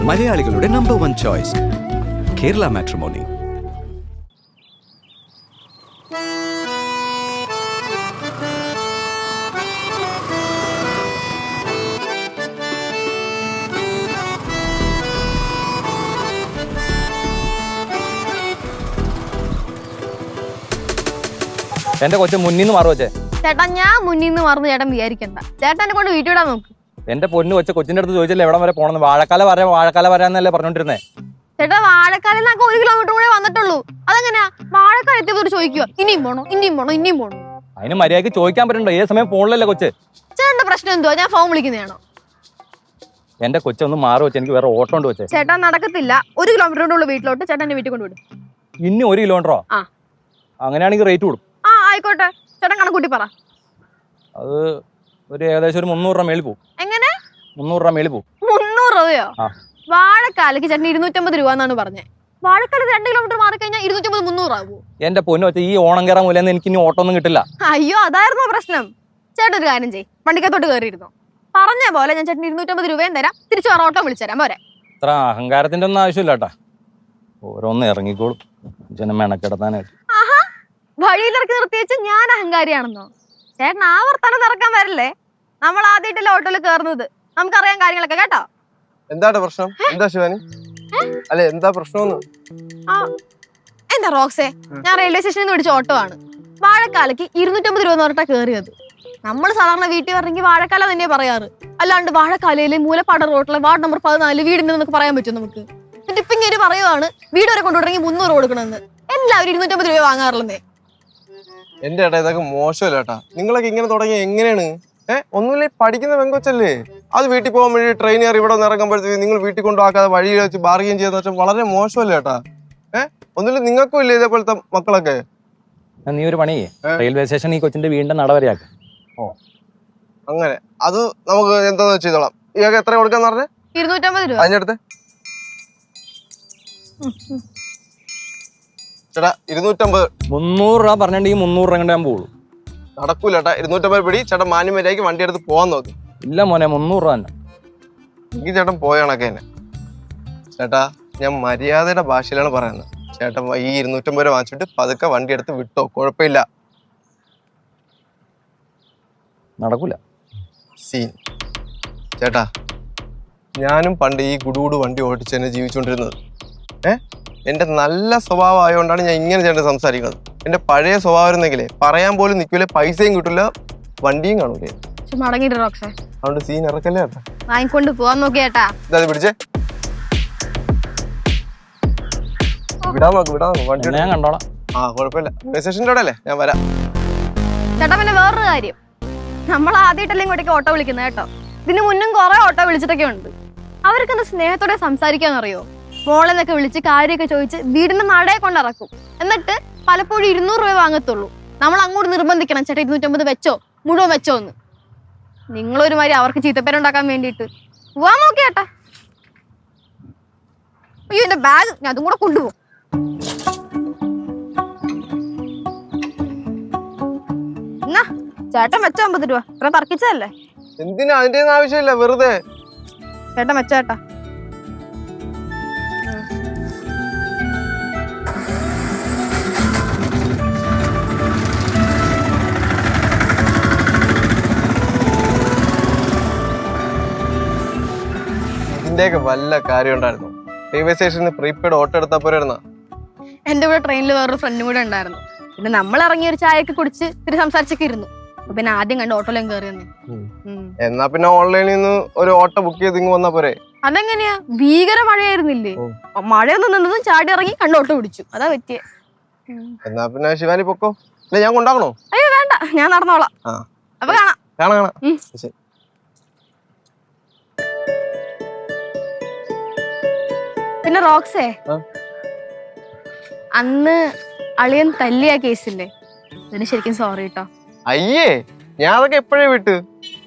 മലയാളികളുടെ number 1 choice Kerala matrimony. എന്റെ കൊച്ചു മുന്നിന്ന് മാറും വെച്ചേ. ചേട്ടാ ഞാൻ മുന്നിന്ന് മറന്ന് ചേട്ടൻ വിചാരിക്കണ്ട. ചേട്ടൻ എന്നെ കൊണ്ട് വീട്ടിൽ വിടാൻ നോക്ക്. എന്റെ പൊന്നു കൊച്ചു കൊച്ചിന്റെ അടുത്ത് ചോദിച്ചല്ലേ എവിടം വരെ പോണെന്ന്. വാഴക്കാല വരാന്നല്ലേ പറഞ്ഞോണ്ടിരുന്നേ. ചേട്ടാ വാഴക്കാലിൽ നിന്നൊക്കെ 1 കിലോമീറ്റർ കൂടെ വന്നിട്ടുള്ളൂ. അതെങ്ങനെയാ വാഴക്കാല എത്തിയപ്പോൾ ചോദിക്കുക ഇനിയും പോണോ. അതിന് മര്യാദക്ക് ചോദിക്കാൻ പറ്റണ്ടോ? ഏത് സമയം ഫോണിലല്ലേ കൊച്ച്. ചേട്ടന്റെ പ്രശ്നം എന്തുവാ? ഞാൻ ഫോൺ വിളിക്കുന്നതാണോ? എന്റെ കൊച്ചൊന്ന് മാറി വെച്ച് എനിക്ക് വേറെ ഓട്ടം ഉണ്ട് വെച്ചേ. ചേട്ടാ നടക്കത്തില്ല. 1 കിലോമീറ്ററിന്റെ വീട്ടിലോട്ട് ചേട്ടൻ എന്റെ വീട്ടിൽ കൊണ്ടുവിടും. ഇനി 1 കിലോമീറ്ററോ? അങ്ങനെയാണെങ്കിൽ റേറ്റ് കൂടും. ആയിക്കോട്ടെ ചേട്ടൻ കണക്കൂട്ടി പറ. അത് ഒരു ഏകദേശം ഒരു 300 രൂപ മേളിൽ പോകും. എങ്ങനെ? 300 രൂപ മേളിൽ പോകും. 300 രൂപയോ? വാഴക്കാലക്ക് ചേട്ടൻ 250 രൂപ എന്നാണ് പറഞ്ഞത്. വാഴക്കാലത്ത് 2 കിലോമീറ്റർ മാറി കഴിഞ്ഞാൽ 250 300 ആകുമോ? എന്റെ പൊന്നു വെച്ചാൽ ഈ ഓണം കയറാൻ മൂലം എനിക്ക് ഇനി ഓട്ടം ഒന്നും കിട്ടില്ല. അയ്യോ അതായിരുന്നോ പ്രശ്നം? ചേട്ടൻ ഒരു കാര്യം ചെയ്യ്, വണ്ടിക്കകത്തോട്ട് കയറിയിരുന്നോ. പറഞ്ഞ പോലെ ഞാൻ ചേട്ടൻ 250 രൂപയും തരാം, തിരിച്ചു വേറെ ഓട്ടം വിളിച്ചുതരാം. പോരെ? അത്ര അഹങ്കാരത്തിന്റെ ഒന്നും ആവശ്യമില്ല കേട്ടാ. ഓരോന്ന് ഇറങ്ങിക്കോളും ജനം മെനക്കെടുത്താനായിട്ട്. ആഹാ, വഴിയിലിറക്കി നിർത്തിവെച്ച് ഞാൻ അഹങ്കാരിയാണെന്നോ? ചേട്ടൻ ആവർത്തനം ഇറക്കാൻ വരല്ലേ. നമ്മൾ ആദ്യമായിട്ടല്ലേ ഓട്ടോയിൽ കയറുന്നത്, നമുക്കറിയാൻ കാര്യങ്ങളൊക്കെ കേട്ടോ. എന്താണ് പ്രശ്നം? എന്താ ശിവാനി? അല്ലെ എന്താ പ്രശ്നം? എന്താ റോക്സേ, ഞാൻ റെയിൽവേ സ്റ്റേഷനിൽ നിന്ന് പിടിച്ച ഓട്ടോ ആണ്. വാഴക്കാലക്ക് 250 രൂപ എന്ന് പറഞ്ഞിട്ടാ കയറിയത്. നമ്മൾ സാധാരണ വീട്ടിൽ പറഞ്ഞെങ്കിൽ വാഴക്കാല തന്നെ പറയാറ്. അല്ലാണ്ട് വാഴക്കാലയിലെ മൂലപ്പാട റോട്ടിലെ വാർഡ് നമ്പർ 14 വീടിന്റെ എന്നൊക്കെ പറയാൻ പറ്റും നമുക്ക്. എന്നിട്ട് ഇപ്പൊ ഇങ്ങനെ പറയുവാണ് വീട് വരെ കൊണ്ടുവിടണമെങ്കിൽ 300 കൊടുക്കണമെന്ന്. എല്ലാവരും 250 രൂപ വാങ്ങാറില്ലെന്നേ. എന്റെ ഏട്ടാ ഇതൊക്കെ മോശമല്ല ഏട്ടാ. നിങ്ങളൊക്കെ ഇങ്ങനെ തുടങ്ങി എങ്ങനെയാണ്? ഒന്നുമില്ല, പഠിക്കുന്ന പെങ്കൊച്ചല്ലേ. അത് വീട്ടിൽ പോകാൻ വേണ്ടി ട്രെയിൻ കയറി ഇവിടെ നിന്ന് ഇറങ്ങുമ്പോഴത്തേക്ക് നിങ്ങൾ വീട്ടിൽ കൊണ്ടുവാക്കാതെ വഴിയിൽ വെച്ച് ബാർഗെയിൻ ചെയ്യുന്ന വെച്ചാൽ വളരെ മോശമല്ലേ ഏട്ടാ. ഒന്നുമില്ല, നിങ്ങൾക്കും ഇല്ലേ ഇതേപോലത്തെ മക്കളൊക്കെ? നീ ഒരു പണി റെയിൽവേ സ്റ്റേഷൻ ഈ കൊച്ചിന്റെ വീടിന്റെ നട വരെയാക്ക. അങ്ങനെ അത് നമുക്ക് എന്താന്ന് ചെയ്തോളാം. ഇയാൾക്ക് എത്ര കൊടുക്കാന്ന് പറഞ്ഞേ? 250 രൂപ. അതിനടുത്ത് ചേട്ടാ 250. 300 രൂപ പറഞ്ഞിട്ടുണ്ടെങ്കിൽ 300 രൂപ കണ്ട് ഞാൻ പോകുള്ളൂ. നടക്കൂല ചേട്ടാ. 250 പിടി. ചേട്ടാ മാന്യമര്യാദയ്ക്ക് വണ്ടി എടുത്ത് പോകാൻ നോക്കി. ഇല്ല മോനെ, 300 രൂപ തന്നെ. എനിക്ക് ചേട്ടൻ പോയണക്കെ തന്നെ. ചേട്ടാ ഞാൻ മര്യാദയുടെ ഭാഷയിലാണ് പറയുന്നത്. ചേട്ടൻ ഈ 250 രൂപ വാങ്ങിച്ചിട്ട് പതുക്കെ വണ്ടി എടുത്ത് വിട്ടോ, കുഴപ്പമില്ല. നടക്കൂല സീൻ. ചേട്ടാ ഞാനും പണ്ട് ഈ ഗുഡുഗുഡു വണ്ടി ഓടിച്ച് തന്നെ ജീവിച്ചുകൊണ്ടിരുന്നത്. എൻ്റെ നല്ല സ്വഭാവം ആയതുകൊണ്ടാണ് ഞാൻ ഇങ്ങനെ ചേട്ടൻ സംസാരിക്കുന്നത്. എൻ്റെ പഴയ സ്വഭാവം ഇരുന്നെങ്കിലേ പറയാൻ പോലും നിൽക്കൂല, പൈസയും കിട്ടില്ല, വണ്ടിയും കാണൂലേ. അതുകൊണ്ട് സീൻ ഇറക്കല്ലേ ചേട്ടാ. വാങ്ങിക്കൊണ്ട് പോവാൻ നോക്കിയേട്ടാ. ഇതാ പിടിച്ചേ, വിടാൻ നോക്ക് വണ്ടി ഞാൻ കണ്ടോളാം. കുഴപ്പമില്ല. സ്റ്റേഷൻ്റെ അവിടെ അല്ലേ, ഞാൻ വരാം. ചേട്ടാ പിന്നെ വേറൊരു കാര്യം, നമ്മൾ ആദ്യമായിട്ടല്ലേ ഇങ്ങോട്ടേക്ക് ഓട്ടോ വിളിക്കുന്നത് കേട്ടോ. ഇതിന് മുന്നും കുറെ ഓട്ടോ വിളിച്ചിട്ടൊക്കെ ഉണ്ട്. അവർക്ക് എന്താ സ്നേഹത്തോടെ സംസാരിക്കാന്നറിയോ? മോളെന്നൊക്കെ വിളിച്ച് കാര്യമൊക്കെ ചോദിച്ച് വീടിന്റെ നടയെ കൊണ്ടിറക്കും. എന്നിട്ട് പലപ്പോഴും 200 രൂപ വാങ്ങത്തുള്ളൂ. നമ്മൾ അങ്ങോട്ട് നിർബന്ധിക്കണം, ചേട്ടാ 250 വെച്ചോ, മുഴുവൻ വെച്ചോ എന്ന്. നിങ്ങളൊരു മാതിരി അവർക്ക് ചീത്തപ്പേരുണ്ടാക്കാൻ വേണ്ടിയിട്ട് പോവാൻ നോക്കിയേട്ടാ. അയ്യോ എന്റെ ബാഗ്, ഞാൻ അതും കൂടെ കൊണ്ടുപോകും. എന്നാ ചേട്ടൻ വെച്ചോ 50 രൂപ. ഇത്ര തർക്കിച്ചതല്ലേ. എന്തിനാ? അതിന്റെ ആവശ്യമില്ല, വെറുതെ. ചേട്ടൻ വെച്ചേട്ടാ. ഇതിന്റെയൊക്കെ വല്ല കാര്യം ഉണ്ടായിരുന്നു. റെയിൽവേ സ്റ്റേഷനിൽ പ്രീപെയ്ഡ് ഓട്ടോ എടുത്താൽ പോരായിരുന്ന? എന്റെ കൂടെ ട്രെയിനിൽ വേറൊരു ഫ്രണ്ടും കൂടെ ഉണ്ടായിരുന്നു. പിന്നെ നമ്മൾ ഇറങ്ങി ഒരു ചായയൊക്കെ കുടിച്ച് ഇത്തിരി സംസാരിച്ചൊക്കെ ഇരുന്നു. പിന്നെ ആദ്യം കണ്ട് ഓട്ടോയിലും കയറി വന്നേ. എന്നാ പിന്നെ ഓൺലൈനിൽ നിന്ന് ഒരു ഓട്ടോ ബുക്ക് ചെയ്ത് ഇങ്ങ് വന്നാ പോരെ? അതെങ്ങനെയാ? ഭീകര മഴയായിരുന്നില്ലേ? മഴയൊന്നും നിന്നതും ചാടി ഇറങ്ങി കണ്ട് ഓട്ടോ പിടിച്ചു. അതാ പറ്റിയേ. എന്നാ പിന്നെ ശിവാനി പൊക്കോ. അല്ലെ ഞാൻ കൊണ്ടാക്കണോ? അയ്യോ വേണ്ട, ഞാൻ നടന്നോളാം. അപ്പൊ കാണാം. കാണാം. പിന്നെ റോക്സേ, അന്ന് അളിയൻ തല്ലിയ കേസില്ലേ, അതിന് ശരിക്കും സോറി കേട്ടോ. അയ്യേ, ഞാൻ അതൊക്കെ എപ്പോഴേ വിട്ട്.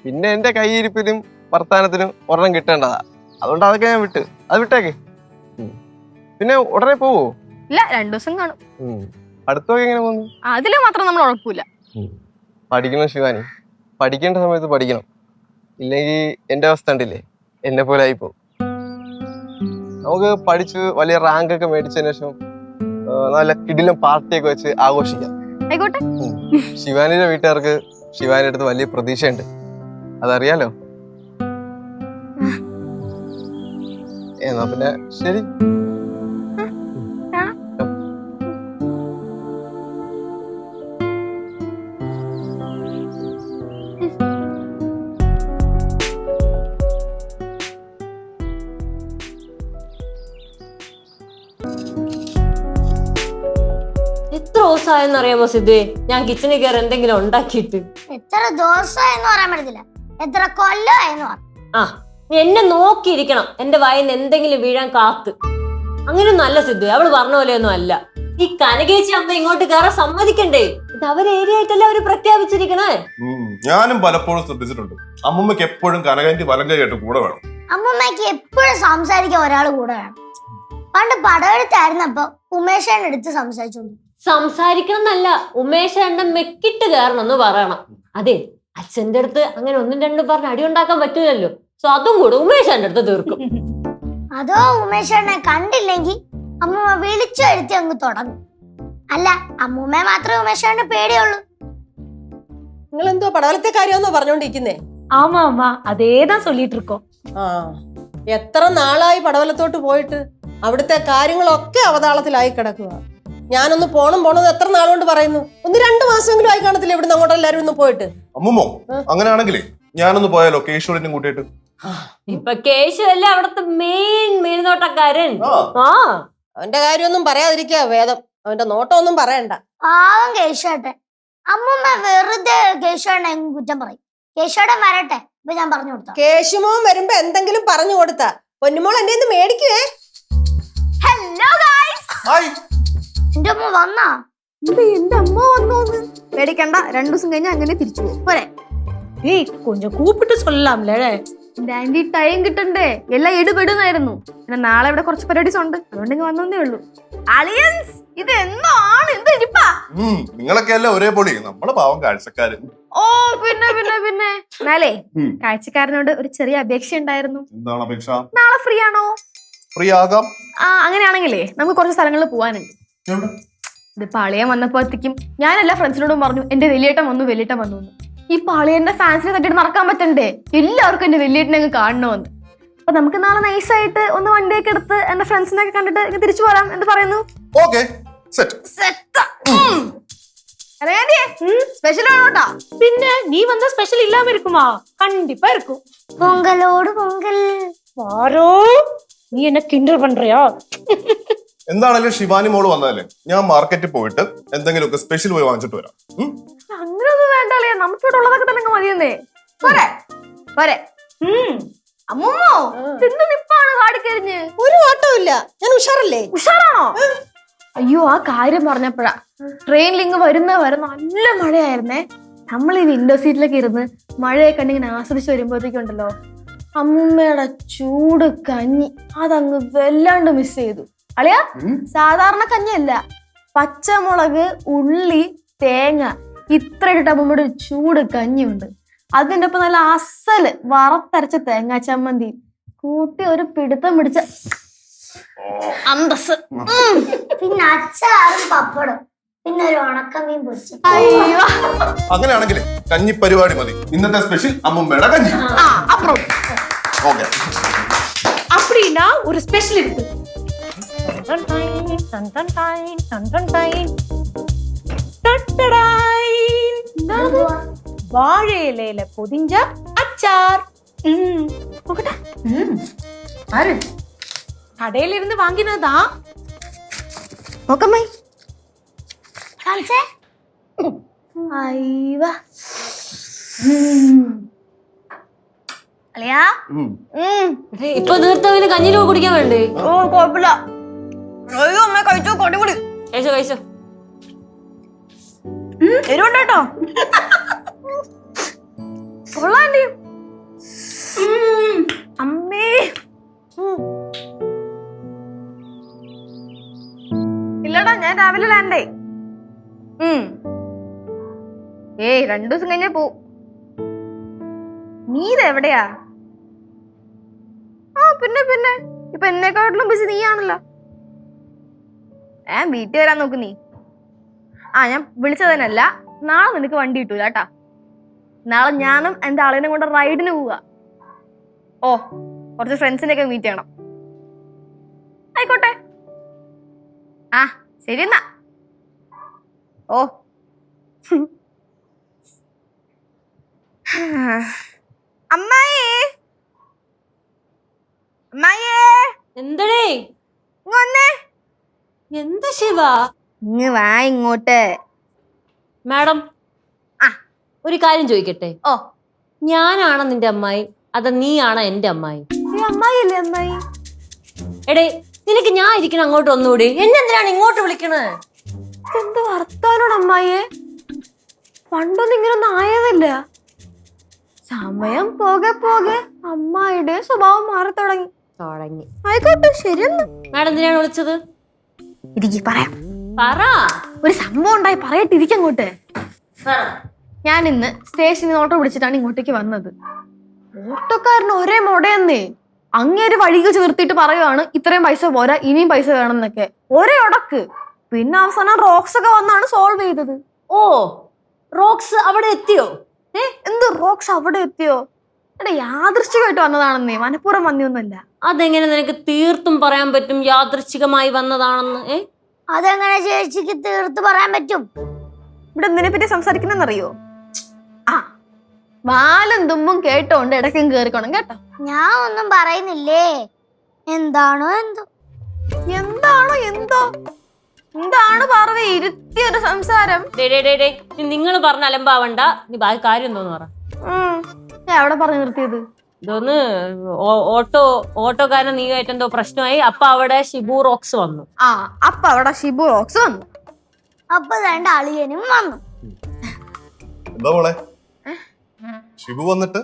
പിന്നെ എന്റെ കൈയിരിപ്പിനും വർത്താനത്തിനും ഒരെണ്ണം കിട്ടേണ്ടതാ. അതുകൊണ്ട് അതൊക്കെ ഞാൻ വിട്ട്. അത് വിട്ടേക്ക്. പിന്നെ ഉടനെ പോവോ? ഇല്ല, 2 ദിവസം കാണും. അടുത്തൊക്കെ എങ്ങനെ പോകുന്നു? അതില് മാത്രം നമ്മൾ ഉഴപ്പില്ല. പഠിക്കണം ശിവാനി, പഠിക്കേണ്ട സമയത്ത് പഠിക്കണം. ഇല്ലെങ്കിൽ എന്റെ അവസ്ഥ ഉണ്ടില്ലേ, എന്നെ പോലെ ആയിപ്പോ. നമുക്ക് പഠിച്ച് വലിയ റാങ്ക് ഒക്കെ മേടിച്ചതിന് ശേഷം നല്ല കിടിലും പാർട്ടിയൊക്കെ വെച്ച് ആഘോഷിക്കാം. ആയിക്കോട്ടെ. ശിവാനിയുടെ വീട്ടുകാർക്ക് ശിവാനിയുടെ അടുത്ത് വലിയ പ്രതീക്ഷയുണ്ട്, അതറിയാലോ. എന്നാ പിന്നെ ശരി. എത്ര ദിവസമായെന്നറിയാമോ സിദ്ധുവേ ഞാൻ കിച്ചണിൽ കയറി എന്തെങ്കിലും ഉണ്ടാക്കിയിട്ട്? എത്ര ദിവസമായെന്ന് പറയാൻ പറ്റത്തില്ല, എത്ര കൊല്ലമായെന്ന് പറയാം. ആ നീ എന്നെ നോക്കിയിരിക്കണം, എന്റെ വായിന്ന് എന്തെങ്കിലും വീഴാൻ കാത്ത്. അങ്ങനെയൊന്നും അല്ല സിദ്ധു, അവള് പറഞ്ഞ പോലെയൊന്നും അല്ല. ഈ കനകേച്ചി അമ്മ ഇങ്ങോട്ട് കയറാൻ സമ്മതിക്കണ്ടേ? ഇത് അവരെ ഏരിയ ആയിട്ടല്ലേ അവര് പ്രഖ്യാപിച്ചിരിക്കണേ. ഞാനും പലപ്പോഴും ശ്രദ്ധിച്ചിട്ടുണ്ട്, അമ്മമ്മക്ക് എപ്പോഴും കനകാന്റി വലങ്കയായിട്ട് കൂടെ വേണം. അമ്മമ്മക്ക് എപ്പോഴും സംസാരിക്കാൻ ഒരാൾ കൂടെ വേണം. പണ്ട് പടമെടുത്തായിരുന്നപ്പോ ഉമേഷേനെ എടുത്ത് സംസാരിച്ചോണ്ട് സംസാരിക്കണം എന്നല്ല, ഉമേഷ് എണ്ണ മെക്കിട്ട് കയറണം എന്ന് പറയണം. അതെ, അച്ഛന്റെ അടുത്ത് അങ്ങനെ ഒന്നും രണ്ടും പറഞ്ഞ് അടി ഉണ്ടാക്കാൻ പറ്റൂലല്ലോ. സോ അതും കൂടെ ഉമേഷ് എന്റെ അടുത്ത് തീർക്കും. അതോ ഉമേഷേനെ കണ്ടില്ലെങ്കിൽ അമ്മമ്മ വിളിച്ചു വരുത്തി അങ്ങ് തുടങ്ങും. അല്ല, അമ്മൂമ്മയെ മാത്രമേ ഉമേഷേനെ പേടിയുള്ളൂ. നിങ്ങൾ എന്തോ പടവലത്തെ കാര്യമെന്നോ പറഞ്ഞോണ്ടിരിക്കുന്നേ? ஆமா ஆமா அதேதான் சொல்லிட்டு இருக்கோம். ആ എത്ര നാളായി പടവലത്തോട്ട് പോയിട്ട് അവിടുത്തെ കാര്യങ്ങളൊക്കെ അവതാളത്തിലായി കിടക്കുക. ഞാനൊന്ന് പോണം എത്ര നാളുകൊണ്ട് പറയുന്നു. 1-2 മാസമെങ്കിലും ആയി കാണത്തില്ല ഇവിടുന്ന് അങ്ങോട്ട് എല്ലാരും ഒന്ന് പോയിട്ട്. അമ്മമ്മോ അങ്ങനെയാണെങ്കിലേ ഞാനൊന്ന് പോയാലോ കേശവനും കൂട്ടിയിട്ട്? ഇപ്പൊ കേശു അല്ലേ അവിടുത്തെ മെയിൻ മേൽനോട്ടക്കാരൻ. ആ അവന്റെ കാര്യമൊന്നും പറയാതിരിക്കുക വേദം. അവന്റെ നോട്ടമൊന്നും പറയണ്ട. പാവം കേശുവേട്ടെ. അമ്മൂമ്മ വെറുതെ കേശുവേണ്ണ കുറ്റം പറയും. കേശുവേട്ടൻ വരട്ടെ, ഇപ്പൊ ഞാൻ പറഞ്ഞു കൊടുത്ത. കേശുമോൻ വരുമ്പോ എന്തെങ്കിലും പറഞ്ഞു കൊടുത്താ പൊന്നുമോൾ എന്നെ മേടിക്കുവേ. Hello guys. എന്റെ അമ്മ വന്നാ? എന്റെ അമ്മ വന്നോന്ന് പേടിക്കണ്ട, 2 ദിവസം കഴിഞ്ഞാൽ അങ്ങനെ തിരിച്ചു പോകും. പോരെ? ஏய் கொஞ்சம் கூப்பிட்டு சொல்லலாம்ல. ആന്റി ടൈം കിട്ടണ്ടേ, എല്ലാം എടുപെടുന്നായിരുന്നു. പിന്നെ നാളെ ഇവിടെ കുറച്ച് പരിപാടീസ് ഉണ്ട്, അതുകൊണ്ട് ഇങ്ങ് വന്നേ ഉള്ളൂ. അലിയൻസ് ഇത് എന്തോ ആണ്, എന്ത് ഇരിപ്പാ? നിങ്ങളൊക്കെ അല്ലേ ഒരേ പൊളി, നമ്മള് പാവം കാഴ്ചക്കാരൻ. ഓ പിന്നെ പിന്നെ പിന്നെ എന്നാലേ കാഴ്ചക്കാരനോട് ഒരു ചെറിയ അപേക്ഷ ഉണ്ടായിരുന്നു. എന്താണ് അപേക്ഷ? നാളെ ഫ്രീ ആണോ? ഫ്രീ ആകാം. ആ അങ്ങനെയാണെങ്കിലേ നമുക്ക് കുറച്ച് സ്ഥലങ്ങളിൽ പോവാനുണ്ട്. ഇതിപ്പോ അളിയൻ വന്നപ്പോഴത്തേക്കും ഞാൻ എല്ലാ ഫ്രണ്ട്സിനോടും പറഞ്ഞു എന്റെ വലിയേട്ടൻ വന്നു. ഈ പാളിയന്റെ ഫാൻസിനെ തട്ടിട്ട് നടക്കാൻ പറ്റണ്ടേ, എല്ലാവർക്കും എന്റെ വലിയേട്ടനെ അങ്ങ് കാണണമെന്ന്. അപ്പൊ നമുക്ക് നാളെ നൈസായിട്ട് ഒന്ന് വണ്ടിയൊക്കെ എടുത്ത് എന്റെ ഫ്രണ്ട്സിനൊക്കെ കണ്ടിട്ട് ഇങ്ങ് തിരിച്ചു പോരാം. എന്ത് പറയുന്നു? സ്പെഷ്യൽ ആണോട്ടാ? പിന്നെ നീ വന്ന സ്പെഷ്യൽ ഇല്ലാമ இருக்குமா? கண்டிப்பா இருக்கும். പൊങ്കലോട് പൊങ്കൽ. பாரோ நீ என்ன கிண்டல் பண்றியா? എന്താണല്ലോ ശിവാനി മോള് വന്നാലേ ഞാൻ മാർക്കറ്റിൽ പോയിട്ട് എന്തെങ്കിലുമൊക്കെ സ്പെഷ്യൽ പോയി വാങ്ങിച്ചിട്ട് വരാം. അങ്ങനൊന്നും വേണ്ടല്ലേ, നമുക്കിവിടെ ഉള്ളതൊക്കെ തന്നെ മതിയെന്നേ. പോരെ പോരെ. അമ്മോ എന്ത് നിപ്പാണ് കാടിക്കരിഞ്ഞ്? ഒരു ഓട്ടവും ഇല്ല, ഞാൻ ഉഷാറല്ലേ? ഉഷാറാണോ? അയ്യോ ആ കാര്യം പറഞ്ഞപ്പോഴാ ട്രെയിനിൽ ഇങ്ങ് വരുന്ന നല്ല മഴയായിരുന്നേ. നമ്മൾ ഈ വിൻഡോ സീറ്റിലൊക്കെ ഇരുന്ന് മഴയെ കണ്ടിങ്ങനെ ആസ്വദിച്ച് വരുമ്പോഴത്തേക്കുണ്ടല്ലോ അമ്മൂമ്മയുടെ ചൂട് കഞ്ഞി അതങ്ങ് വല്ലാണ്ട് മിസ് ചെയ്തു. അളിയാ സാധാരണ കഞ്ഞിയല്ല, പച്ചമുളക് ഉള്ളി തേങ്ങ ഇത്ര ഇട്ടിട്ട് അമ്മൂമ്മയുടെ ഒരു ചൂട് കഞ്ഞിയുണ്ട്. അതിന്റെ ഒപ്പം നല്ല അസല് വറുത്തരച്ച തേങ്ങാ ചമ്മന്തി കൂട്ടി ഒരു പിടുത്തം പിടിച്ച അന്തസ്. പിന്നെ അച്ചാറും പപ്പടും, പിന്നെ ഒരു ഉണക്കമീൻ പൊരിച്ചു. അയ്യോ അങ്ങനെയാണെങ്കിലേ കഞ്ഞി പരിപാടി മതി. ഇന്നത്തെ സ്പെഷ്യൽ അമ്മമ്മയുടെ കഞ്ഞി. ഓക്കെ, அப்படினா ஒரு ஸ்பெஷல் இருக்கு. வாழை இலையில பொதிஞ்ச அச்சார். கடையில இருந்து வாங்கினதான். നോക്കമ്മേ. കാണിച്ചേ. അയ്യോ അളിയാ ഇപ്പൊ തീർത്തവന് കഞ്ഞിലോ കുടിക്കാൻ വേണ്ടേ? ഓ കുഴപ്പമില്ല. അയ്യോ അമ്മ കഴിച്ചോ, കൊടിപൊളി കഴിച്ചോ. എരുണ്ടോ? കൊള്ളാണ്ടി അമ്മേ. ഇല്ലടാ ഞാൻ രാവിലെ ലാൻഡായി. 2 ദിവസം കഴിഞ്ഞാ പോ. നീ ഇതെവിടെയാ? ആ പിന്നെ ഇപ്പൊ എന്നെക്കാട്ടിലും ബിസി നീയാണല്ലോ. വീട്ടിൽ വരാൻ നോക്ക് നീ. ഞാൻ വിളിച്ചതിനല്ല, നാളെ നിനക്ക് വണ്ടി കിട്ടൂല കേട്ടാ. നാളെ ഞാനും എന്റെ ആളിനെ കൊണ്ട് റൈഡിന് പോവാ. കുറച്ച് ഫ്രണ്ട്സിനെയൊക്കെ മീറ്റ് ചെയ്യണം. ആയിക്കോട്ടെ. ശരി എന്നാ. അമ്മായി, അമ്മായിയേ, എന്തടേ ഇങ്ങൊന്നേ. എന്താ ശിവ? ഇങ്ങ് വാ ഇങ്ങോട്ട്. മാഡം, ഒരു കാര്യം ചോദിക്കട്ടെ? ഞാനാണോ നിന്റെ അമ്മായി അതാ നീയാണോ എന്റെ അമ്മായി? അമ്മായില്ലേ അമ്മായി? എടേ, നിനക്ക് ഞാൻ ഇരിക്കണം അങ്ങോട്ട് ഒന്നുകൂടി. എന്നെന്തിനാണ് ഇങ്ങോട്ട് വിളിക്കണേ? എന്ത് വർത്താനോട് അമ്മായിയെ? പണ്ടൊന്നും ഇങ്ങനൊന്നും ആയതല്ല. സമയം പോകെ പോകെ അമ്മായിയുടെ സ്വഭാവം മാറി തുടങ്ങി. ആയിക്കോട്ടെ, ശരിയെന്ന്. മാഡം എന്തിനാണ് വിളിച്ചത്? ഇരിക്കി പറയാം. പറ. ഒരു സംഭവം ഉണ്ടായി, പറയട്ടിരിക്കങ്ങോട്ട്. ഞാൻ ഇന്ന് സ്റ്റേഷനിൽ ഓട്ടോ പിടിച്ചിട്ടാണ് ഇങ്ങോട്ടേക്ക് വന്നത്. ഓട്ടോക്കാരന് ഒരേ മൊടയെന്നേ. അങ്ങേര് വഴിക്ക് വെച്ച് നിർത്തിയിട്ട് പറയുവാണ് ഇത്രയും പൈസ പോരാ, ഇനിയും പൈസ വേണം എന്നൊക്കെ. ഒരേ ഉടക്ക്. പിന്നെ അവസാനം റോക്സ് ഒക്കെ വന്നാണ് സോൾവ് ചെയ്തത്. റോക്സ് അവിടെ എത്തിയോ? എന്ത് റോക്സ് അവിടെ എത്തിയോ? യാദൃശ്ചികമായിട്ട് വന്നതാണെന്നേ, മനഃപൂർവ്വം വന്നിയൊന്നുമല്ല. അതെങ്ങനെ നിനക്ക് തീർത്തും പറയാൻ പറ്റും യാദൃശ്ചികമായി വന്നതാണെന്ന്? അതെങ്ങനെ ചേച്ചിക്ക് തീർത്ത് പറയാൻ പറ്റും? ഇവിടെ എന്തിനെ പറ്റി സംസാരിക്കുന്നറിയോ? വാലും തുമ്പും കേട്ടോണ്ട് ഇടയ്ക്കും കേറിക്കോണം കേട്ടോ. ഞാൻ ഒന്നും പറയുന്നില്ലേ. എന്താണോ എന്തോ. എന്താണോ എന്തോ എന്താണ് പാർവ്വ ഇരുത്തിയൊരു സംസാരം? നിങ്ങൾ പറഞ്ഞ അലമ്പാവണ്ട. നീ ബാക്കി കാര്യം എന്തോന്ന് പറ. ഞാൻ എവിടെ പറഞ്ഞു നിർത്തിയത്? ഇതൊന്ന് ഓട്ടോക്കാരൻ നീയായിട്ട് എന്തോ പ്രശ്നമായി. അപ്പൊ അവിടെ ഷിബു റോക്സ് വന്നു. അപ്പൊ അവിടെ ഷിബു റോക്സ് വന്നു. അപ്പൊ വേണ്ട അളിയനും വന്നു. എന്താ മോളെ ഷിബു വന്നിട്ട്?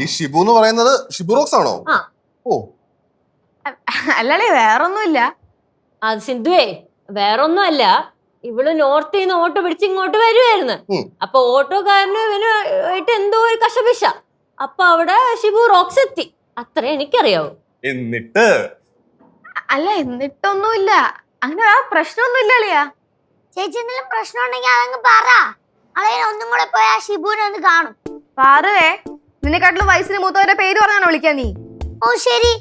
ഈ ഷിബു എന്ന് പറയുന്നത് ഷിബു റോക്സ് ആണോ? അല്ലേ, വേറൊന്നുമില്ല. അത് സിന്ധുവേ, വേറൊന്നും അല്ല. ഇവള് നോർത്തിൽ നിന്ന് ഓട്ടോ പിടിച്ച് ഇങ്ങോട്ട് വരുവായിരുന്നു. അപ്പൊ ഓട്ടോക്കാരന് ഇവനായിട്ട് എന്തോ ഒരു കശപിശ. അപ്പൊ അവിടെ ഷിബു റോക്സ് എത്തി. അത്ര എനിക്കറിയാവൂ. എന്നിട്ട്? അല്ല, എന്നിട്ടൊന്നുമില്ല. അങ്ങനെ ആ പ്രശ്നമൊന്നുമില്ല അളിയാ. ചേച്ചി എന്തെങ്കിലും പ്രശ്നം ഉണ്ടെങ്കിൽ അതങ്ങ് പറ. അളിയൻ ഒന്നും കൂടെ പോയി ആ ഷിബുവിനെ ഒന്ന് കാണും. പാറുവേ, നിന്നെക്കാട്ടിലും വയസ്സിന് മൂത്തവരുടെ പേര് പറഞ്ഞാണോ വിളിക്കാൻ നീ? ശരി.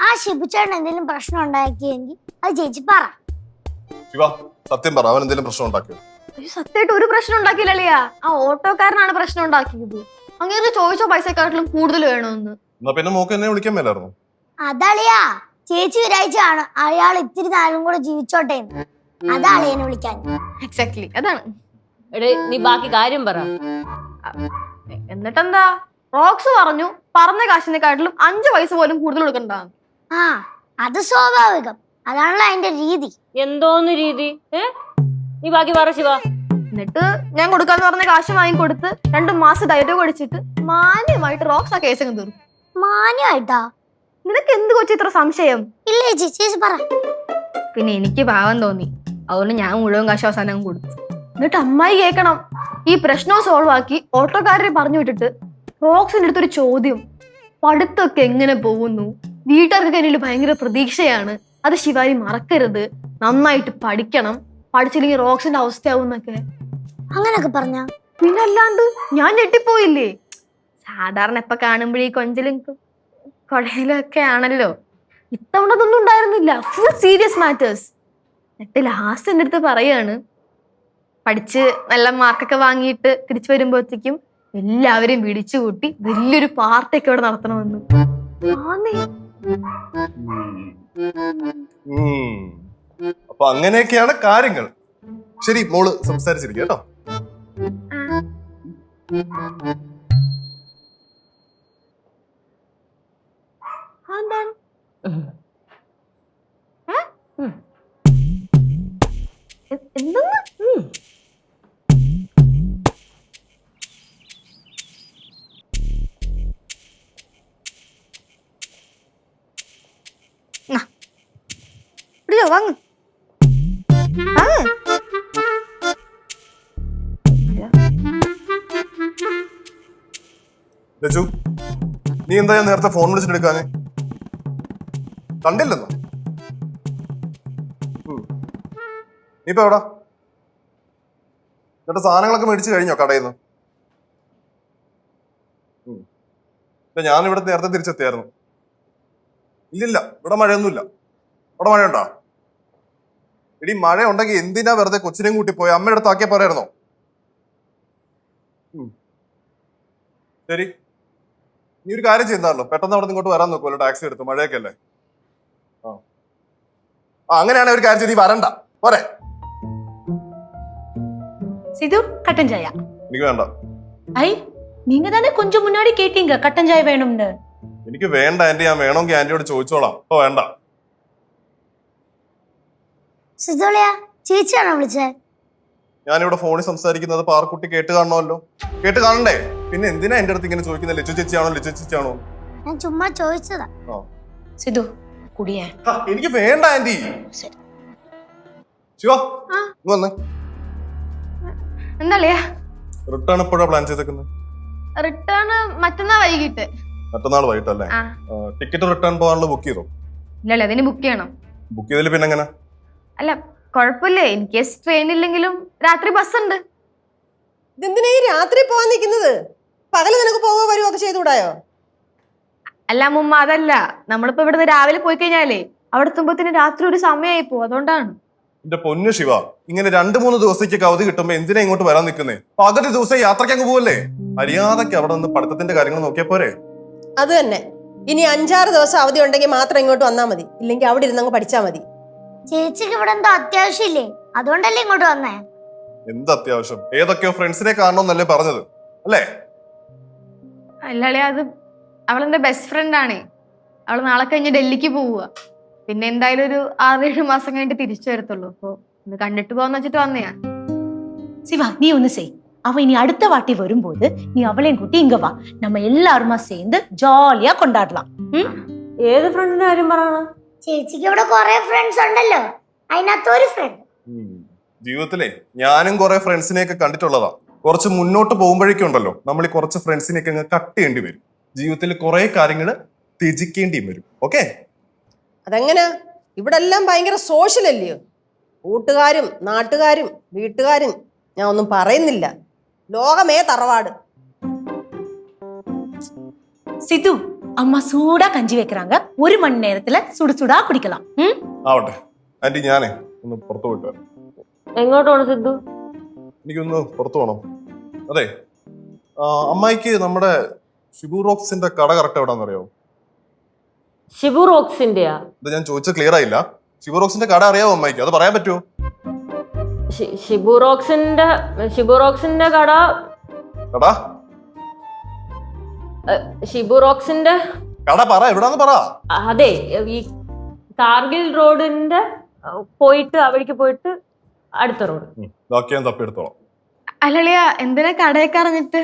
ആ ഷിബുച്ചേട്ടൻ എന്തെങ്കിലും പ്രശ്നം ഉണ്ടാക്കിയെങ്കിൽ അത് ചേച്ചി പറ. സത്യം പറ, അവൻ എന്തെങ്കിലും പ്രശ്നം ഉണ്ടാക്കിയോ? സത്യമായിട്ട് ഒരു പ്രശ്നം ഉണ്ടാക്കിയില്ല അളിയാ. ആ ഓട്ടോക്കാരനാണ് പ്രശ്നം ഉണ്ടാക്കിയത്. അങ്ങനെ ചോദിച്ചോ പൈസക്കാട്ടിലും കൂടുതൽ വേണമെന്ന്. പിന്നെ മോക്ക് എന്നെ വിളിക്കാൻ മേലായിരുന്നു? അതളിയാ, ചേച്ചി വിചാരിച്ചാണ് അയാൾ ഇത്തിരി നാളും കൂടെ ജീവിച്ചോട്ടെ. അതാ അളിയനെ വിളിക്കാൻ. എക്സാക്ട്ലി അതാണ്. നീ ബാക്കി കാര്യം പറ. എന്നിട്ടെന്താ, റോക്സ് പറഞ്ഞു പറഞ്ഞ കാശിനെക്കാട്ടിലും 5 പൈസ പോലും കൂടുതൽ കൊടുക്കണ്ടാന്ന്. അത് സ്വാഭാവികം. അതാണല്ലോ അതിന്റെ രീതി. എന്തോന്ന് രീതി? നീ ബാക്കി പറ ശിവ. എന്നിട്ട് ഞാൻ കൊടുക്കാന്ന് പറഞ്ഞ കാശ് വാങ്ങിക്കൊടുത്ത് 2 മാസം ഡയലോഗ് അടിച്ചിട്ട് മാന്യമായിട്ട് റോക്സ് ആ കേസ് തീർന്നു. മാന്യമായിട്ടാ? നിനക്ക് എന്ത് കൊച്ചു ഇത്ര സംശയം? ഇല്ലേ ചേച്ചി പറ. പിന്നെ എനിക്ക് പാവം തോന്നി, അതുകൊണ്ട് ഞാൻ മുഴുവൻ കാശ് അവസാനം കൊടുത്തു. എന്നിട്ട് അമ്മായി കേൾക്കണം, ഈ പ്രശ്നവും സോൾവ് ആക്കി ഓട്ടോക്കാരനെ പറഞ്ഞു വിട്ടിട്ട് റോക്സിന്റെ അടുത്തൊരു ചോദ്യം. പഠിത്തമൊക്കെ എങ്ങനെ പോകുന്നു? വീട്ടുകാർക്ക് എന്നിൽ ഭയങ്കര പ്രതീക്ഷയാണ്, അത് ശിവാരി മറക്കരുത്, നന്നായിട്ട് പഠിക്കണം, പഠിച്ചില്ലെങ്കിൽ റോക്സിന്റെ അവസ്ഥയാവും എന്നൊക്കെ. അങ്ങനൊക്കെ പറഞ്ഞ പിന്നല്ലാണ്ട് ഞാൻ ഞെട്ടിപ്പോയില്ലേ. സാധാരണ എപ്പ കാണുമ്പോഴേ കൊഞ്ചലും കൊടയിലും ഒക്കെ ആണല്ലോ. ഇത്തവണ അതൊന്നും ഉണ്ടായിരുന്നില്ല. Full serious matters. എന്നിട്ട് ലാസ്റ്റ് എൻ്റെ അടുത്ത് പറയാണ്, പഠിച്ച് നല്ല മാർക്കൊക്കെ വാങ്ങിയിട്ട് തിരിച്ചു വരുമ്പോഴത്തേക്കും എല്ലാവരും വിളിച്ചു കൂട്ടി വലിയൊരു പാർട്ടിയൊക്കെ ഇവിടെ നടത്തണമെന്ന്. അപ്പൊ അങ്ങനെയൊക്കെയാണ് കാര്യങ്ങൾ. ശരി, മോള് സംസാരിച്ചിരിക്കും കേട്ടോ. വാങ്ങ് ലച്ചു, നീ എന്താ ഞാൻ നേരത്തെ ഫോൺ വിളിച്ചിട്ട് എടുക്കാന്? കണ്ടില്ലെന്നോ? നീ ഇപ്പൊ എവിടാ? എന്നിട്ട് സാധനങ്ങളൊക്കെ മേടിച്ചു കഴിഞ്ഞോ കടയിൽ നിന്ന്? ഞാനിവിടെ നേരത്തെ തിരിച്ചെത്തിയായിരുന്നു. ഇല്ലില്ല, ഇവിടെ മഴയൊന്നുമില്ല. അവിടെ മഴയുണ്ടോ? ഇടി മഴ ഉണ്ടെങ്കിൽ എന്തിനാ വെറുതെ കൊച്ചിനെയും കൂട്ടി പോയി അമ്മയുടെ അടുത്ത് ആക്കിയാ പറയായിരുന്നോ? ശരി, നീ ഒരു കാര്യം ചെയ്യുന്നതാണല്ലോ, പെട്ടെന്ന് അവിടെ ഇങ്ങോട്ട് വരാൻ നോക്കുമല്ലോ, ടാക്സി എടുത്ത്. മഴയൊക്കെ അല്ലേ? ആ അങ്ങനെയാണെങ്കിൽ ഒരു കാര്യം ചെയ്ത് നീ വരണ്ട, പോരെ? சிது கட்டன் சாயா. എനിക്ക് വേണ്ട. ஐ நீங்க தானே கொஞ்சம் முன்னாடி கேட்டீங்க கட்டன் சாய் வேணும்னு. എനിക്ക് വേണ്ട ആന്റി, ഞാൻ വേണമെങ്കിൽ ആന്റിയോട് ചോദിച്ചോളാം. ഓ വേണ്ട. സിതോളിയ ചേച്ചിയാണോ വിളിച്ചേ? ഞാനിവിടെ ഫോണിൽ സംസാരിക്കുന്നത് പാർക്കുട്ടി കേട്ട് കാണണമല്ലോ. കേട്ട് കാണണ്ടേ? പിന്നെ എന്തിനാ എന്റെ അടുത്ത് ഇങ്ങനെ ചോദിക്കുന്നത്? ലിച്ചു ചേച്ചിയാണോ ലിച്ചു ചേച്ചിയാണോ? ഞാൻ ചുമ്മാ ചോദിച്ചതാ. சிது குடியே. എനിക്ക് വേണ്ട ആന്റി. ശരി. ശിവ വന്നേ. എന്താളിയാ? റിട്ടേൺ എപ്പോഴാ പ്ലാൻ ചെയ്തേക്കുന്നത്? റിട്ടേൺ മറ്റന്നാ വൈകിട്ട്. മറ്റന്നാൾ വൈകിട്ടല്ലേ? ടിക്കറ്റ് റിട്ടേൺ പോകാനുള്ള ബുക്ക് ചെയ്തോ? ഇല്ലല്ലേ, അതിന് ബുക്ക് ചെയ്യണം. ബുക്ക് ചെയ്തില്ല പിന്നെ എങ്ങനെ? അല്ല കുഴപ്പമില്ലേ, ഇൻ കേസ് ട്രെയിൻ ഇല്ലെങ്കിലും രാത്രി ബസ് ഉണ്ട്. ഇതെന്തിനാ ഈ രാത്രി പോവാൻ നിൽക്കുന്നത്? പകല് നിനക്ക് പോവുക വരുവൊക്കെ ചെയ്തുകൂടായോ? അല്ല മുമ്മ, അതല്ല, നമ്മളിപ്പോ ഇവിടുന്ന് രാവിലെ പോയി കഴിഞ്ഞാലേ അവിടെ എത്തുമ്പോഴത്തേന് രാത്രി ഒരു സമയമായി പോകും, അതുകൊണ്ടാണ്. എന്റെ പൊന്നു ശിവ, ഇങ്ങനെ 2-3 ദിവസത്തേക്ക് അവധി കിട്ടുമ്പോ എന്തിനാ ഇങ്ങോട്ട് വരാൻ നിൽക്കുന്നേ? പകുതി ദിവസം യാത്രയ്ക്ക് അങ്ങ് പോവല്ലേ? മര്യാദക്ക് അവിടെ നിന്ന് പഠിത്തത്തിന്റെ കാര്യങ്ങൾ നോക്കിയാ പോരെ? അത് തന്നെ. ഇനി 5-6 ദിവസം അവധി ഉണ്ടെങ്കിൽ മാത്രം ഇങ്ങോട്ട് വന്നാൽ മതി, ഇല്ലെങ്കിൽ അവിടെ ഇരുന്നങ്ങ് പഠിച്ചാൽ മതി. ചേച്ചിക്ക് ഇവിടെ എന്തോ അത്യാവശ്യമില്ലേ, അതുകൊണ്ടല്ലേ ഇങ്ങോട്ട് വന്നേ? എന്ത് അത്യാവശ്യം? ഏതൊക്കെയോ ഫ്രണ്ട്സിനെ കാണണമെന്നല്ലേ പറഞ്ഞത് അല്ലേ? അല്ലേ, അത് അവളെന്റെ ബെസ്റ്റ് ഫ്രണ്ട് ആണേ. അവള് നാളെ കഴിഞ്ഞ് ഡൽഹിക്ക് പോവുക. പിന്നെ എന്തായാലും ഒരു 6-7 മാസം കഴിഞ്ഞിട്ട് തിരിച്ചു വരത്തുള്ളൂ. അപ്പൊ ഒന്ന് കണ്ടിട്ട് പോവാന്ന് വെച്ചിട്ട് വന്നയാ. சிவா நீ ஒண்ணு செய். அவ இனி அடுத்த வாட்டி வரும்போது நீ அவளையும் கூட்டி இங்க வா, நம்ம எல்லாருமா சேர்ந்து ஜாலியா கொண்டாடலாம். ഏത് ഫ്രണ്ടിന്റെ കാര്യം പറയണ? ചേച്ചിക്ക് ഇവിടെ കുറെ ഫ്രണ്ട്സ് ഉണ്ടല്ലോ, അതിനകത്ത് ഒരു ഫ്രണ്ട്. ജീവിതത്തിലെ ഞാനും കുറെ ഫ്രണ്ട്സിനെയൊക്കെ കണ്ടിട്ടുള്ളതാ. കുറച്ച് മുന്നോട്ട് പോകുമ്പോഴേക്കും ഉണ്ടല്ലോ, നമ്മൾ ഈ കുറച്ച് ഫ്രണ്ട്സിനെയൊക്കെ അങ്ങ് കട്ട് ചെയ്യേണ്ടി വരും. ജീവിതത്തിൽ കുറെ കാര്യങ്ങൾ ത്യജിക്കേണ്ടിയും വരും. ഓക്കെ? അതെങ്ങനെ? ഇവിടെ എല്ലാം ഭയങ്കര സോഷ്യൽ അല്ലയോ? കൂട്ടുകാരും നാട്ടുകാരും വീട്ടുകാരും ഞാൻ ഒന്നും പറയുന്നില്ല. ലോകമേ തറവാട്. சிது அம்மா சூடா கஞ்சி வைக்கிறாங்க, 1 மணி நேரத்துல சுடு சுடா குடிக்கலாம். ആവട്ടെ ആന്റി, ഞാനേ ഒന്ന് പുറത്തു പോയിട്ട് വരാം. എങ്ങോട്ട് പോണം സിദ്ധു? എനിക്കൊന്ന് പുറത്തു പോകണം. അതെ, അമ്മായിക്ക് നമ്മുടെ ഷിബു റോക്സിന്റെ കട കറക്റ്റ് എവിടാന്നറിയോ? ഷിബു റോക്സിന്റെയാ? ഇത് ഞാൻ ചോദിച്ച ക്ലിയർ ആയില്ല. ഷിബു റോക്സിന്റെ കട അറിയാവോ അമ്മായിക്ക്? അത് പറയാൻ പറ്റുമോ? ഷിബു റോക്സിന്റെ കട കടാ ഷിബു റോക്സിന്റെ കട പറ, എവിടാന്ന് പറ. അതെ, ഈ കാർഗിൽ റോഡിന്റെ പോയിട്ട് അവിടേക്ക് പോയിട്ട് അടുത്ത റോഡ്. ഇതൊക്കെ ഞാൻ തപ്പിയെടുത്തോളാം. അല്ലളിയ, എന്തിനാ കടയൊക്കെ അറിഞ്ഞിട്ട്?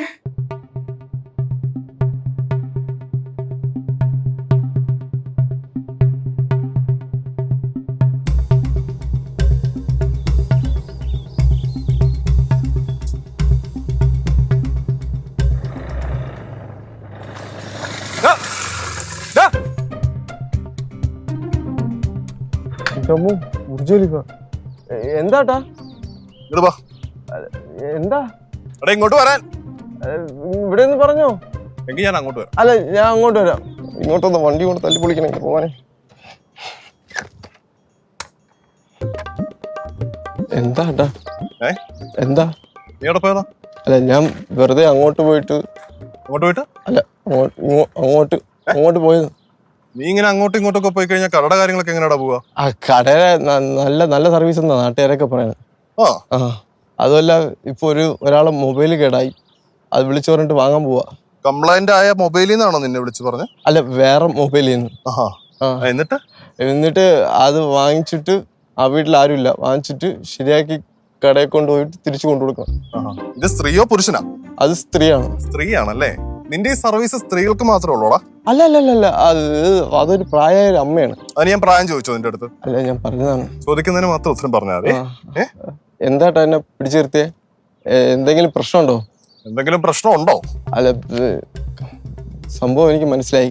എന്താട്ടാ? എന്താ ഇങ്ങോട്ട് വരാൻ? ഇവിടെ നിന്ന് പറഞ്ഞോ? എങ്കിൽ ഞാൻ അങ്ങോട്ട് വരാം. അല്ല, ഞാൻ അങ്ങോട്ട് വരാം. ഇങ്ങോട്ടൊന്ന് വണ്ടി കൊണ്ട് തല്ലി പൊളിക്കണേ പോവാനെ. എന്താട്ടാ? എന്താ? നീ എവിടെ പോയതാ? അല്ല, ഞാൻ വെറുതെ അങ്ങോട്ട് പോയിട്ട്. അങ്ങോട്ട് പോയിട്ട്? അല്ല, അങ്ങോട്ട് പോയത്. നീ ഇങ്ങനെ അങ്ങോട്ടും ഇങ്ങോട്ടൊക്കെ പോയി കഴിഞ്ഞാൽ കടയുടെ കാര്യങ്ങളൊക്കെ എങ്ങനെയാ പോവാ? ആ കടയുടെ നല്ല സർവീസ് എന്നാ നാട്ടുകാരൊക്കെ പറയുന്നത്. ആ, അതുമല്ല ഇപ്പൊ ഒരാളെ മൊബൈൽ കേടായി, അത് വിളിച്ചു പറഞ്ഞിട്ട് വാങ്ങാൻ പോവാ. കംപ്ലൈന്റ് ആയ മൊബൈലിൽ നിന്നാണോ നിന്നെ വിളിച്ചു പറഞ്ഞത്? അല്ല, വേറെ മൊബൈലിൽ നിന്ന്. എന്നിട്ട് അത് വാങ്ങിച്ചിട്ട് ആ വീട്ടിൽ ആരുമില്ല, വാങ്ങിച്ചിട്ട് ശരിയാക്കി കടയിൽ കൊണ്ടുപോയിട്ട് തിരിച്ചു കൊണ്ടുകൊടുക്കണം. ഇത് സ്ത്രീയോ പുരുഷനാ? അത് സ്ത്രീയാണ്. സ്ത്രീയാണല്ലേ? നിന്റെ ഈ സർവീസ് സ്ത്രീകൾക്ക് മാത്രമേ ഉള്ളൂടാ? അല്ല, അതൊരു പ്രായമായ ഒരു അമ്മയാണ്. അത് ഞാൻ പ്രായം ചോദിച്ചോ നിന്റെ അടുത്ത്? അല്ല, ഞാൻ പറഞ്ഞതാണ്. ചോദിക്കുന്നതിന് മാത്രം ഉത്തരം പറഞ്ഞാൽ മതി. എന്താട്ടാ എന്നെ പിടിച്ചു നിർത്തിയേ? എന്തെങ്കിലും പ്രശ്നമുണ്ടോ? എന്തെങ്കിലും പ്രശ്നമുണ്ടോ? അല്ല, സംഭവം എനിക്ക് മനസ്സിലായി.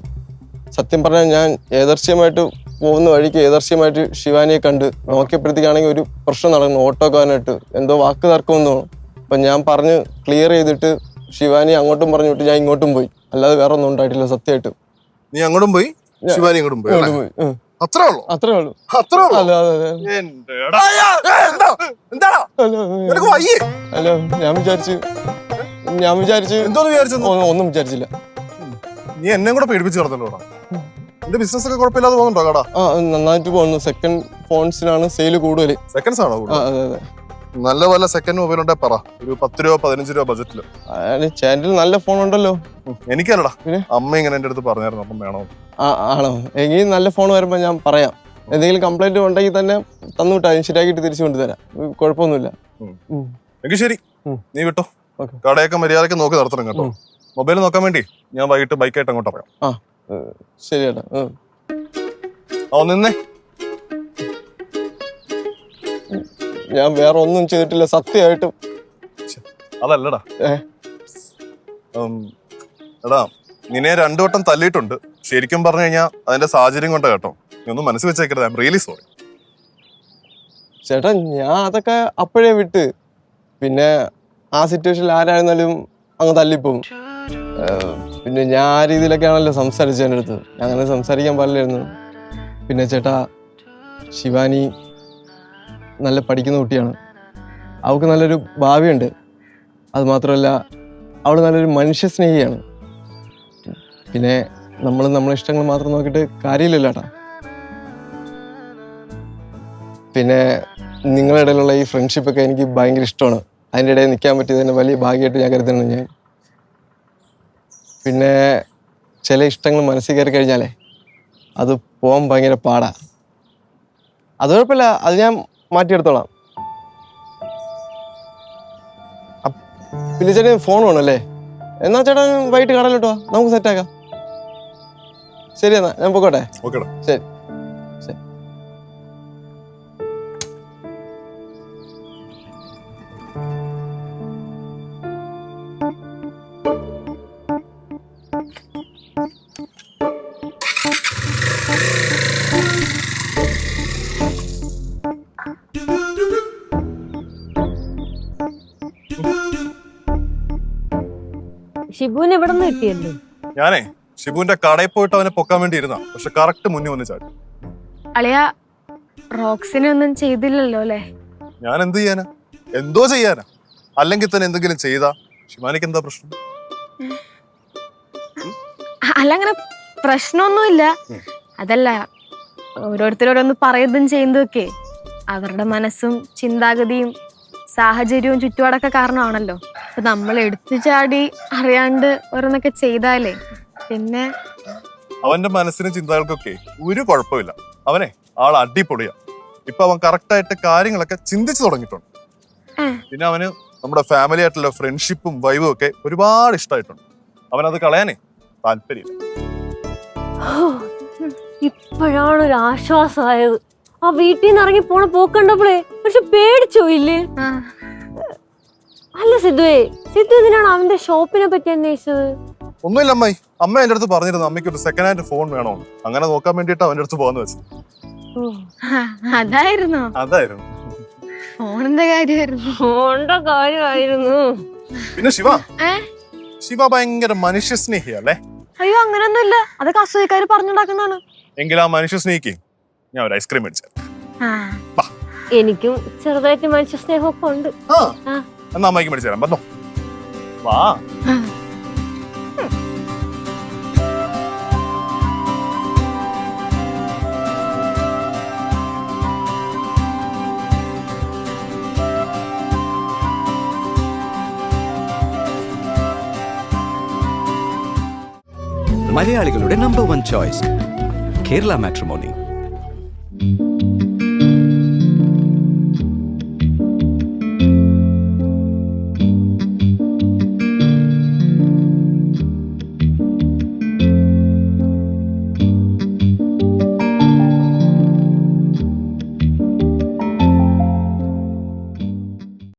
സത്യം പറഞ്ഞാൽ ഞാൻ യാദർച്ഛ്യമായിട്ട് പോകുന്ന വഴിക്ക് ഏദർശ്യമായിട്ട് ശിവാനിയെ കണ്ട് നോക്കിയപ്പോഴത്തേക്കാണെങ്കിൽ ഒരു പ്രശ്നം നടക്കുന്നു. ഓട്ടോക്കാരനായിട്ട് എന്തോ വാക്ക് തർക്കമെന്ന് തോന്നുന്നു. അപ്പം ഞാൻ പറഞ്ഞ് ക്ലിയർ ചെയ്തിട്ട് ശിവാനി അങ്ങോട്ടും പറഞ്ഞു വിട്ട് ഞാൻ ഇങ്ങോട്ടും പോയി. അല്ലാതെ വേറെ ഒന്നും ഉണ്ടായിട്ടില്ല സത്യമായിട്ട്. നീ അങ്ങോട്ടും പോയി ശിവാനി ഇങ്ങോട്ടും പോയി ഇങ്ങോട്ടും പോയി. അത്രേ ഉള്ളൂ? അത്രേ ഉള്ളൂ. അത്രേ ഉള്ളൂ? അല്ല അതെ അതെ അല്ല ഞാൻ വിചാരിച്ചു ഒന്നും വിചാരിച്ചില്ല. നീ എന്നെ കൂടെ പേടിപ്പിച്ച് കിടന്നല്ലോടാ. എന്റെ ബിസിനസ് ഒക്കെ കുഴപ്പമില്ലാതെ പോകുന്നുണ്ടോ കടാ? ആ നന്നായിട്ട് പോകുന്നു. സെക്കൻഡ് ഫോൺസിനാണ് സെയിൽ കൂടുതൽ. സെക്കൻഡ്സ് ആണോ? അതെ അതെ. നല്ല പോലെ സെക്കൻഡ് മൊബൈൽ ഉണ്ടെ പറ. ഒരു 10 രൂപ 15 രൂപ ബജറ്റില്. ചാനലിൽ നല്ല ഫോൺ ഉണ്ടല്ലോ. എനിക്കല്ലടാ, അമ്മ ഇങ്ങനെ എന്റെ അടുത്ത് പറഞ്ഞായിരുന്നു. അപ്പം വേണോ? ആണോ? എങ്കിൽ നല്ല ഫോൺ വരുമ്പോ ഞാൻ പറയാം. എന്തെങ്കിലും കംപ്ലൈന്റ് ഉണ്ടെങ്കിൽ തന്നെ തന്നുവിട്ടാ ശരിയാക്കിട്ട് തിരിച്ചു കൊണ്ടുതരാം. കുഴപ്പമൊന്നുമില്ല. എങ്കിൽ ശരി, നീ വിട്ടോ. കടയൊക്കെ മര്യാദക്ക് നോക്കി നടത്തണം കേട്ടോ. മൊബൈൽ നോക്കാൻ വേണ്ടി ഞാൻ വൈകിട്ട് ബൈക്കായിട്ട് അങ്ങോട്ട് പറയാം. ആ ശരിയേട്ടാ. നിന്നേ, ഞാൻ വേറെ ഒന്നും ചെയ്തിട്ടില്ല സത്യമായിട്ടും. അതല്ലടാ എടാ, നിന്നെ 2 വട്ടം തല്ലിയിട്ടുണ്ട്. ശരിക്കും പറഞ്ഞു കഴിഞ്ഞാൽ അതിന്റെ സാഹചര്യം കൊണ്ട് കേട്ടോ. നീ ഒന്നും മനസ്സിൽ വെച്ചേക്കരുത്. I'm really sorry. ചേട്ടാ ഞാൻ അതൊക്കെ അപ്പോഴേ വിട്ട്. പിന്നെ ആ സിറ്റുവേഷനിൽ ആരായിരുന്നാലും അങ്ങ് തല്ലിപ്പോവും. പിന്നെ ഞാൻ ആ രീതിയിലൊക്കെ ആണല്ലോ സംസാരിച്ചത് എൻ്റെ അടുത്ത്. അങ്ങനെ സംസാരിക്കാൻ പാടില്ലായിരുന്നു. പിന്നെ ചേട്ടാ ശിവാനി നല്ല പഠിക്കുന്ന കുട്ടിയാണ്. അവൾക്ക് നല്ലൊരു ഭാവിയുണ്ട്. അത് മാത്രമല്ല അവൾ നല്ലൊരു മനുഷ്യ സ്നേഹിയാണ്. പിന്നെ നമ്മളെ ഇഷ്ടങ്ങൾ മാത്രം നോക്കിയിട്ട് കാര്യമില്ലല്ലോ ചേട്ടാ. പിന്നെ നിങ്ങളുടെ ഇടയിലുള്ള ഈ ഫ്രണ്ട്ഷിപ്പൊക്കെ എനിക്ക് ഭയങ്കര ഇഷ്ടമാണ്. അതിൻ്റെ ഇടയിൽ നിൽക്കാൻ പറ്റിയത് തന്നെ വലിയ ഭാഗ്യമായിട്ട് ഞാൻ കരുതുന്നുണ്ട് ഞാൻ. പിന്നെ ചില ഇഷ്ടങ്ങൾ മനസ്സിൽ കയറി കഴിഞ്ഞാലേ അത് പോകാൻ ഭയങ്കര പാടാ. അത് കുഴപ്പമില്ല, അത് ഞാൻ മാറ്റിയെടുത്തോളാം. പിന്നെ ചേട്ടൻ ഫോൺ വേണമല്ലേ? എന്നാ ചേട്ടാ വൈകിട്ട് കടയിലോട്ടോ, നമുക്ക് സെറ്റാക്കാം. ശരി എന്നാ ഞാൻ പോയിക്കോട്ടെ. ശരി. ഷിബുവിനെ എവിടെ നിന്ന് കിട്ടിയല്ലോ? ഞാനേ ഷിബുവിന്റെ കടയിൽ പോയിട്ട് അവനെ പൊക്കാൻ വേണ്ടി ഇരുന്ന, പക്ഷെ കറക്റ്റ് മുന്നിൽ വന്ന് ചാടി. അളിയ റോക്സിനെ ഒന്നും ചെയ്തില്ലല്ലോ അല്ലേ? ഞാൻ എന്ത് ചെയ്യാനാ? എന്തോ ചെയ്യാനാ? അല്ലെങ്കിൽ തന്നെ എന്തെങ്കിലും ചെയ്താ ശിവാനിക്ക് എന്താ പ്രശ്നം? അല്ല അങ്ങനെ പ്രശ്നമൊന്നുമില്ല. അതല്ല, ഓരോരുത്തരോടൊന്ന് പറയുന്നതും ചെയ്യുന്നതൊക്കെ അവരുടെ മനസ്സും ചിന്താഗതിയും സാഹചര്യവും ചുറ്റുപാടൊക്കെ കാരണമാണല്ലോ. അപ്പൊ നമ്മൾ എടുത്തു ചാടി അറിയാണ്ട് ഓരോന്നൊക്കെ ചെയ്താലേ പിന്നെ അവന്റെ മനസ്സിനും ചിന്തകൾക്കൊക്കെ ഒരു കുഴപ്പമില്ല. അവനെ ആൾ അടിപൊളിയാ. ഇപ്പൊ അവൻ കറക്റ്റായിട്ട് കാര്യങ്ങളൊക്കെ ചിന്തിച്ചു തുടങ്ങിയിട്ടുണ്ട്. പിന്നെ അവന് നമ്മുടെ ഫാമിലി ആയിട്ടുള്ള ഫ്രണ്ട്ഷിപ്പും വൈബും ഒക്കെ ഒരുപാട് ഇഷ്ടമായിട്ടുണ്ട്. അവനത് കളയാനേ താല്പര്യമില്ല. ഇപ്പോഴാണ് ഒരു ആശ്വാസമായത്. ആ വീട്ടിൽ നിന്ന് ഇറങ്ങി പോണ പോക്കണ്ടപ്പോഴേ പക്ഷെ പേടിച്ചോ ഇല്ലേ? അല്ല സിദ്ധു ഇതിനാണ് അവന്റെ ഷോപ്പിനെ പറ്റി അന്വേഷിച്ചത്? ഒന്നുമില്ല അമ്മായി. അമ്മ എന്റെ അടുത്ത് പറഞ്ഞിരുന്നു അമ്മയ്ക്ക് ഒരു സെക്കൻഡ് ഹാൻഡ് ഫോൺ വേണോ. അങ്ങനെ നോക്കാൻ വേണ്ടിട്ട് അവന്റെ അടുത്ത് പോകാന്ന് വെച്ചു. അതായിരുന്നു ഫോണിന്റെ കാര്യമായിരുന്നു. പിന്നെ ശിവ ഭയങ്കര മനുഷ്യ സ്നേഹിയല്ലേ? അയ്യോ അങ്ങനൊന്നുമില്ല, അതൊക്കെ അസൂയക്കാര് പറഞ്ഞുണ്ടാക്കുന്നതാണ്. എങ്കിൽ ആ മനുഷ്യ സ്നേഹിക്ക് ഞാൻ ഒരു ഐസ്ക്രീം മേടിച്ചു. എനിക്കും ചെറുതായിട്ട് മനുഷ്യ സ്നേഹമൊക്കെ ഉണ്ട്. എന്നാ അമ്മയ്ക്ക് മേടിച്ചു തരാം. വന്നോ, വാ. മലയാളികളുടെ നമ്പർ 1 ചോയ്സ് കേരള മാട്രിമോണി.